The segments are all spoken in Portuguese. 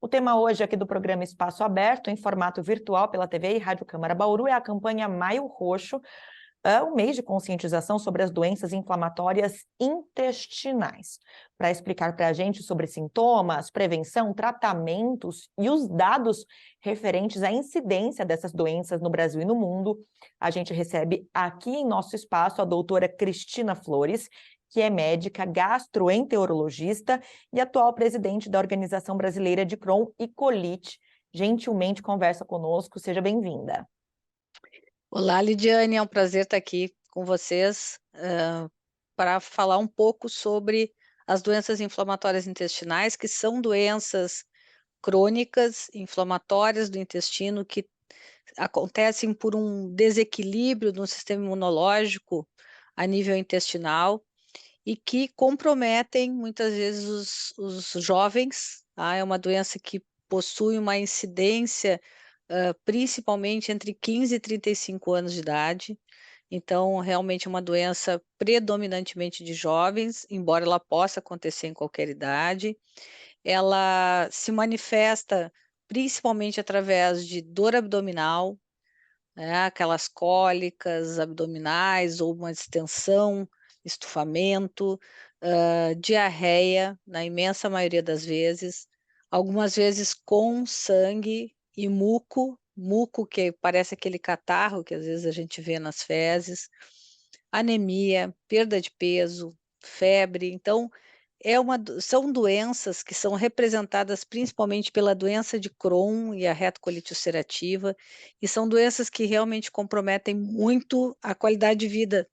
O tema hoje aqui do programa Espaço Aberto, em formato virtual pela TV e Rádio Câmara Bauru, é a campanha Maio Roxo, um mês de conscientização sobre as doenças inflamatórias intestinais. Para explicar para a gente sobre sintomas, prevenção, tratamentos e os dados referentes à incidência dessas doenças no Brasil e no mundo, a gente recebe aqui em nosso espaço a doutora Cristina Flores, que é médica gastroenterologista e atual presidente da Organização Brasileira de Crohn e Colite. Gentilmente conversa conosco, seja bem-vinda. Olá, Lidiane, é um prazer estar aqui com vocês para falar um pouco sobre as doenças inflamatórias intestinais, que são doenças crônicas, inflamatórias do intestino, que acontecem por um desequilíbrio no sistema imunológico a nível intestinal e que comprometem muitas vezes os jovens, tá? É uma doença que possui uma incidência principalmente entre 15 e 35 anos de idade. Então, realmente é uma doença predominantemente de jovens, embora ela possa acontecer em qualquer idade. Ela se manifesta principalmente através de dor abdominal, né, aquelas cólicas abdominais ou uma distensão, estufamento, diarreia, na imensa maioria das vezes, algumas vezes com sangue e muco que parece aquele catarro que às vezes a gente vê nas fezes, anemia, perda de peso, febre. Então, são doenças que são representadas principalmente pela doença de Crohn e a retocolite ulcerativa, e são doenças que realmente comprometem muito a qualidade de vida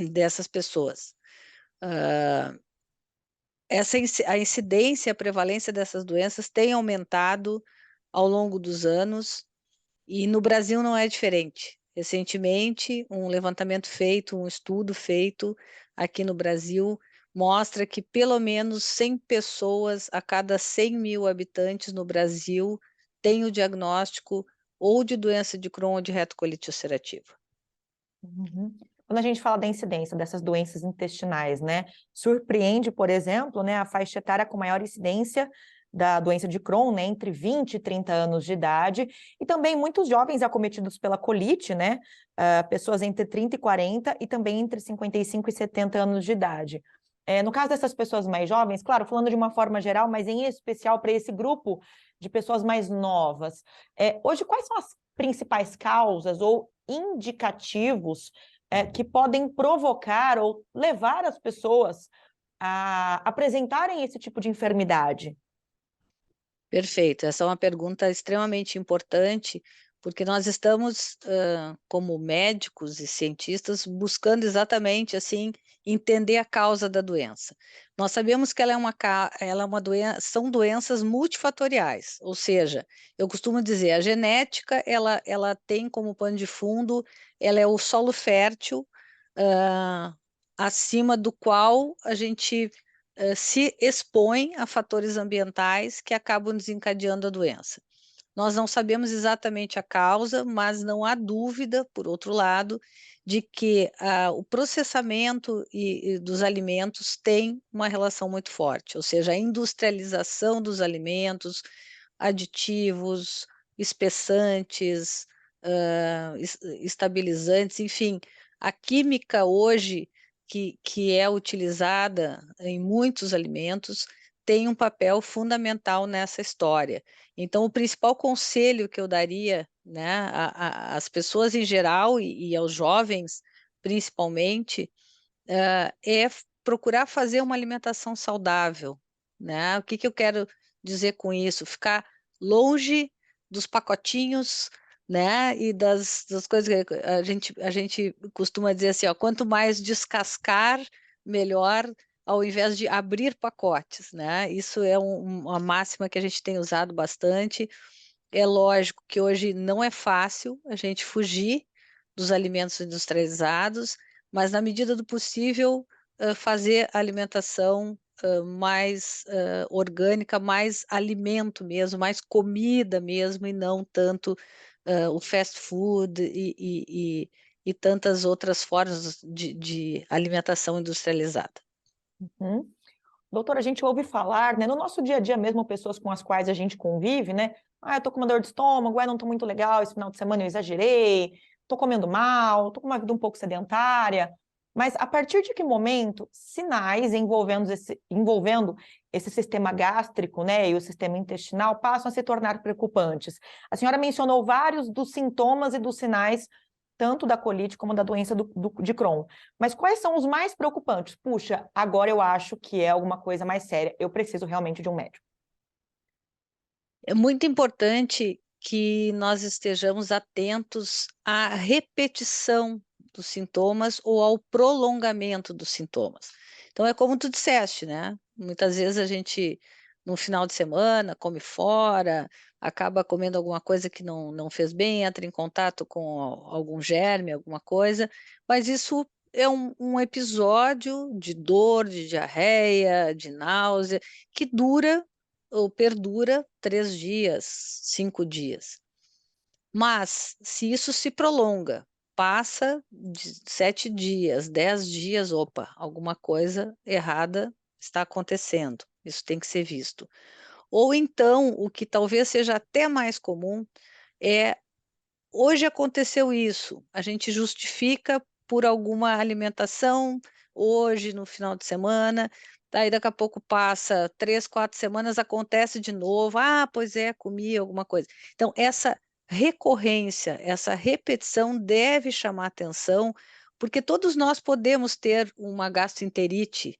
dessas pessoas. A incidência e a prevalência dessas doenças tem aumentado ao longo dos anos, e no Brasil não é diferente. Recentemente, um levantamento feito, um estudo feito aqui no Brasil, mostra que pelo menos 100 pessoas a cada 100 mil habitantes no Brasil têm o diagnóstico ou de doença de Crohn ou de retocolite ulcerativa. Uhum. Quando a gente fala da incidência dessas doenças intestinais, né, surpreende, por exemplo, né, a faixa etária com maior incidência da doença de Crohn, né, entre 20 e 30 anos de idade, e também muitos jovens acometidos pela colite, né, pessoas entre 30 e 40 e também entre 55 e 70 anos de idade. No caso dessas pessoas mais jovens, claro, falando de uma forma geral, mas em especial para esse grupo de pessoas mais novas, hoje quais são as principais causas ou indicativos que podem provocar ou levar as pessoas a apresentarem esse tipo de enfermidade? Perfeito, essa é uma pergunta extremamente importante, porque nós estamos, como médicos e cientistas, buscando exatamente, assim, entender a causa da doença. Nós sabemos que ela é uma doença, são doenças multifatoriais, ou seja, eu costumo dizer, a genética, ela tem como pano de fundo, ela é o solo fértil, hã, acima do qual a gente se expõe a fatores ambientais que acabam desencadeando a doença. Nós não sabemos exatamente a causa, mas não há dúvida, por outro lado, de que o processamento dos alimentos tem uma relação muito forte, ou seja, a industrialização dos alimentos, aditivos, espessantes, estabilizantes, enfim, a química hoje que é utilizada em muitos alimentos tem um papel fundamental nessa história. Então, o principal conselho que eu daria, né, às pessoas em geral e aos jovens, principalmente, é procurar fazer uma alimentação saudável, né? O que que eu quero dizer com isso? Ficar longe dos pacotinhos, né, e das coisas que a gente costuma dizer assim, ó, quanto mais descascar, melhor, ao invés de abrir pacotes, né? Isso é uma máxima que a gente tem usado bastante. É lógico que hoje não é fácil a gente fugir dos alimentos industrializados, mas na medida do possível, fazer a alimentação, mais, orgânica, mais alimento mesmo, mais comida mesmo e não tanto, o fast food e tantas outras formas de alimentação industrializada. Uhum. Doutora, a gente ouve falar, né, no nosso dia a dia mesmo, pessoas com as quais a gente convive, né? Ah, eu tô com uma dor de estômago, não tô muito legal, esse final de semana eu exagerei, tô comendo mal, tô com uma vida um pouco sedentária. Mas a partir de que momento sinais envolvendo esse sistema gástrico, né, e o sistema intestinal passam a se tornar preocupantes? A senhora mencionou vários dos sintomas e dos sinais tanto da colite como da doença de Crohn. Mas quais são os mais preocupantes? Puxa, agora eu acho que é alguma coisa mais séria, eu preciso realmente de um médico. É muito importante que nós estejamos atentos à repetição dos sintomas ou ao prolongamento dos sintomas. Então, é como tu disseste, né? Muitas vezes a gente, no final de semana, come fora, acaba comendo alguma coisa que não fez bem, entra em contato com algum germe, alguma coisa, mas isso é um episódio de dor, de diarreia, de náusea, que dura ou perdura 3 dias, 5 dias. Mas, se isso se prolonga, passa de 7 dias, 10 dias, opa, alguma coisa errada está acontecendo. Isso tem que ser visto. Ou então, o que talvez seja até mais comum é: hoje aconteceu isso, a gente justifica por alguma alimentação, hoje, no final de semana, daí daqui a pouco passa 3, 4 semanas, acontece de novo, ah, pois é, comi alguma coisa. Então, essa recorrência, essa repetição deve chamar atenção, porque todos nós podemos ter uma gastroenterite,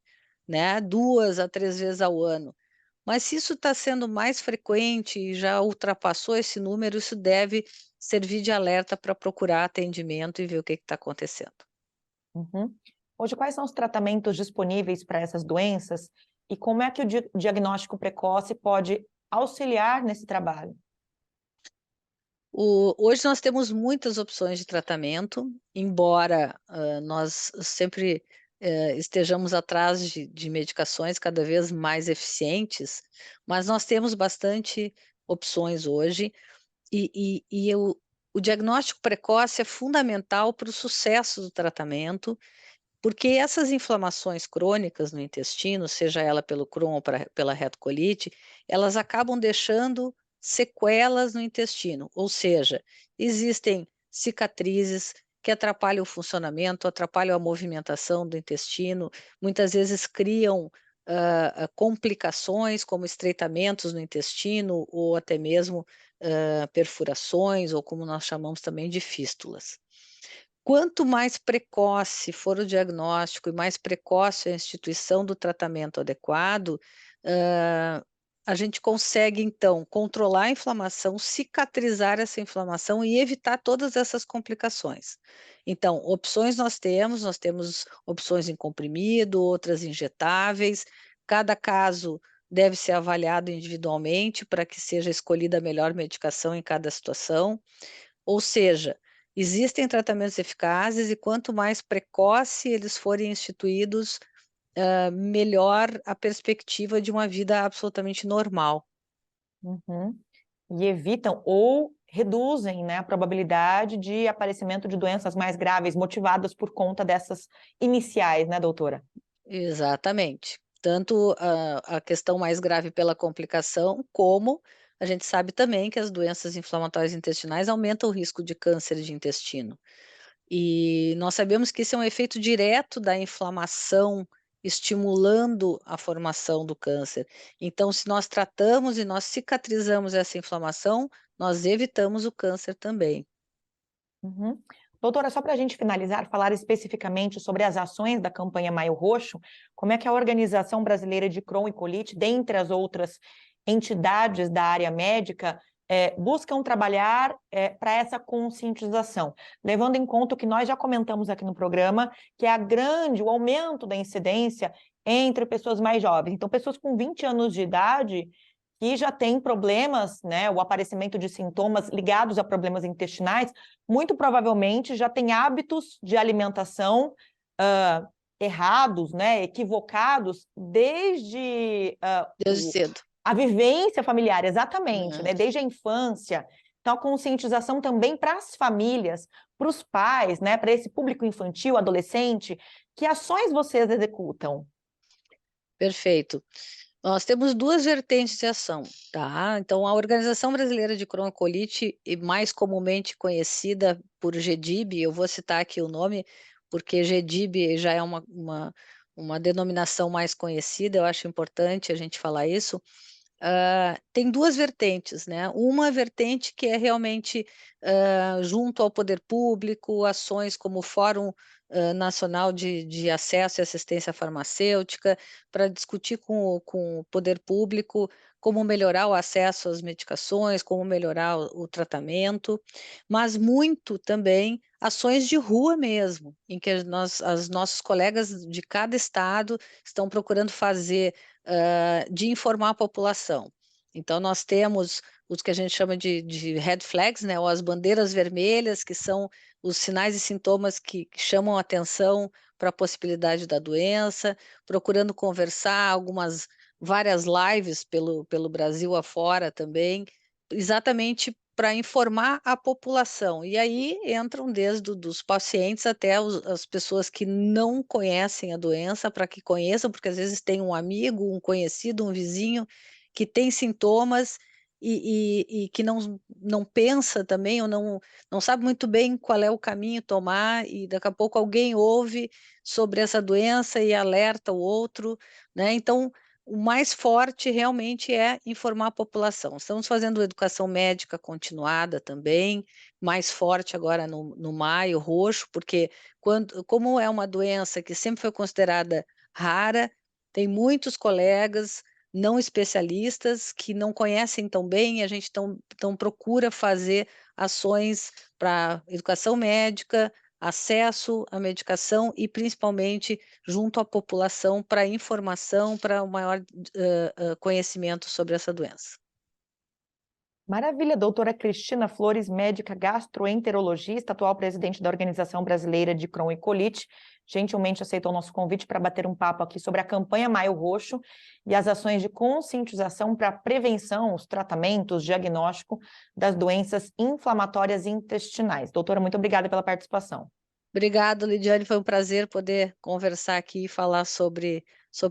né, 2 a 3 vezes ao ano. Mas se isso está sendo mais frequente e já ultrapassou esse número, isso deve servir de alerta para procurar atendimento e ver o que está acontecendo. Uhum. Hoje, quais são os tratamentos disponíveis para essas doenças e como é que o diagnóstico precoce pode auxiliar nesse trabalho? Hoje nós temos muitas opções de tratamento, embora nós sempre estejamos atrás de medicações cada vez mais eficientes, mas nós temos bastante opções hoje. O diagnóstico precoce é fundamental para o sucesso do tratamento, porque essas inflamações crônicas no intestino, seja ela pelo Crohn ou pela retocolite, elas acabam deixando sequelas no intestino, ou seja, existem cicatrizes que atrapalham o funcionamento, atrapalham a movimentação do intestino, muitas vezes criam complicações como estreitamentos no intestino ou até mesmo perfurações, ou como nós chamamos também de fístulas. Quanto mais precoce for o diagnóstico e mais precoce a instituição do tratamento adequado, hã, a gente consegue então controlar a inflamação, cicatrizar essa inflamação e evitar todas essas complicações. Então, opções nós temos opções em comprimido, outras injetáveis, cada caso deve ser avaliado individualmente para que seja escolhida a melhor medicação em cada situação. Ou seja, existem tratamentos eficazes e quanto mais precoce eles forem instituídos, melhor a perspectiva de uma vida absolutamente normal. Uhum. E evitam ou reduzem, né, a probabilidade de aparecimento de doenças mais graves motivadas por conta dessas iniciais, né, doutora? Exatamente. Tanto a questão mais grave pela complicação, como a gente sabe também que as doenças inflamatórias intestinais aumentam o risco de câncer de intestino. E nós sabemos que isso é um efeito direto da inflamação estimulando a formação do câncer. Então, se nós tratamos e nós cicatrizamos essa inflamação, nós evitamos o câncer também. Uhum. Doutora, só para a gente finalizar, falar especificamente sobre as ações da campanha Maio Roxo, como é que a Organização Brasileira de Crohn e Colite, dentre as outras entidades da área médica, buscam trabalhar para essa conscientização, levando em conta o que nós já comentamos aqui no programa, que é o aumento da incidência entre pessoas mais jovens. Então, pessoas com 20 anos de idade que já têm problemas, né, o aparecimento de sintomas ligados a problemas intestinais, muito provavelmente já têm hábitos de alimentação errados, né, equivocados, desde Desde cedo. a vivência familiar, exatamente, Uhum. né, desde a infância. Então, a conscientização também para as famílias, para os pais, né, para esse público infantil, adolescente, que ações vocês executam? Perfeito. Nós temos duas vertentes de ação, tá? Então, a Organização Brasileira de Crohn e Colite, e mais comumente conhecida por GDIB, eu vou citar aqui o nome, porque GDIB já é uma denominação mais conhecida, eu acho importante a gente falar isso. Tem duas vertentes, né? Uma vertente que é realmente junto ao poder público, ações como o Fórum Nacional de Acesso e Assistência Farmacêutica, para discutir com o poder público como melhorar o acesso às medicações, como melhorar o tratamento, mas muito também ações de rua mesmo, em que os nossos colegas de cada estado estão procurando fazer de informar a população. Então, nós temos os que a gente chama de red flags, né, ou as bandeiras vermelhas, que são os sinais e sintomas que chamam a atenção para a possibilidade da doença, procurando conversar, várias lives pelo Brasil afora também, exatamente para informar a população. E aí entram desde dos pacientes até as pessoas que não conhecem a doença, para que conheçam, porque às vezes tem um amigo, um conhecido, um vizinho que tem sintomas e que não pensa também, ou não sabe muito bem qual é o caminho tomar, e daqui a pouco alguém ouve sobre essa doença e alerta o outro, né? Então, o mais forte realmente é informar a população. Estamos fazendo educação médica continuada também, mais forte agora no Maio Roxo, porque como é uma doença que sempre foi considerada rara, tem muitos colegas não especialistas que não conhecem tão bem, e a gente então procura fazer ações para educação médica, acesso à medicação e principalmente junto à população para informação, para o maior conhecimento sobre essa doença. Maravilha, doutora Cristina Flores, médica gastroenterologista, atual presidente da Organização Brasileira de Crohn e Colite, gentilmente aceitou o nosso convite para bater um papo aqui sobre a campanha Maio Roxo e as ações de conscientização para a prevenção, os tratamentos, diagnóstico das doenças inflamatórias intestinais. Doutora, muito obrigada pela participação. Obrigada, Lidiane, foi um prazer poder conversar aqui e falar sobre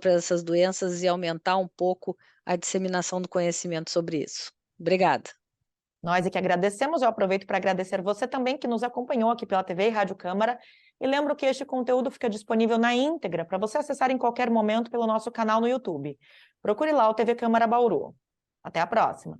essas doenças e aumentar um pouco a disseminação do conhecimento sobre isso. Obrigada. Nós é que agradecemos, eu aproveito para agradecer você também que nos acompanhou aqui pela TV e Rádio Câmara, e lembro que este conteúdo fica disponível na íntegra para você acessar em qualquer momento pelo nosso canal no YouTube. Procure lá o TV Câmara Bauru. Até a próxima!